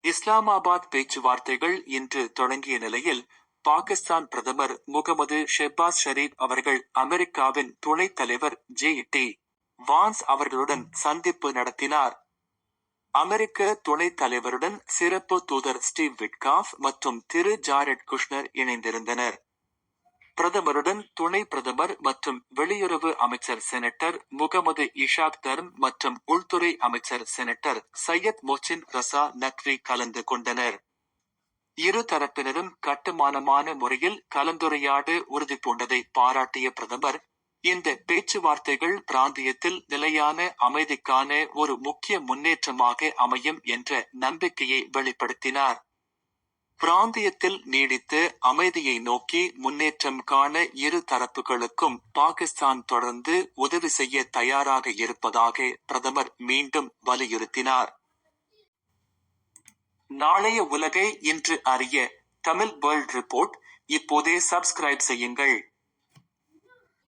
இஸ்லாமாபாத் பேச்சுவார்த்தைகள் இன்று தொடங்கிய நிலையில், பாகிஸ்தான் பிரதமர் முகமது ஷெஹ்பாஸ் ஷரீப் அவர்கள் அமெரிக்காவின் துணைத் தலைவர் ஜே.டி. வான்ஸ் அவர்களுடன் சந்திப்பு நடத்தினார். அமெரிக்க துணைத் தலைவருடன் சிறப்பு தூதர் ஸ்டீவ் விட்காஃப் மற்றும் திரு ஜாரெட் குஷ்னர் இணைந்திருந்தனர். பிரதமருடன் துணை பிரதமர் மற்றும் வெளியுறவு அமைச்சர் செனட்டர் முகமது இஷாக் தர்ம் மற்றும் உள்துறை அமைச்சர் செனட்டர் சையத் மொஹ்சின் ரசா நக்வி கலந்து கொண்டனர். இரு தரப்பினரும் கட்டுமானமான முறையில் கலந்துரையாட உறுதிபூண்டதை பாராட்டிய பிரதமர், இந்த பேச்சுவார்த்தைகள் பிராந்தியத்தில் நிலையான அமைதிக்கான ஒரு முக்கிய முன்னேற்றமாக அமையும் என்ற நம்பிக்கையை வெளிப்படுத்தினார். பிராந்தியத்தில் நீடித்த அமைதியை நோக்கி முன்னேற்றம் காண இரு தரப்புகளுக்கும் பாகிஸ்தான் தொடர்ந்து உதவி செய்ய தயாராக இருப்பதாக பிரதமர் மீண்டும் வலியுறுத்தினார். நாளைய உலகை இன்று அறிய தமிழ் வேர்ல்ட் ரிப்போர்ட் இப்போதே சப்ஸ்கிரைப் செய்யுங்கள்.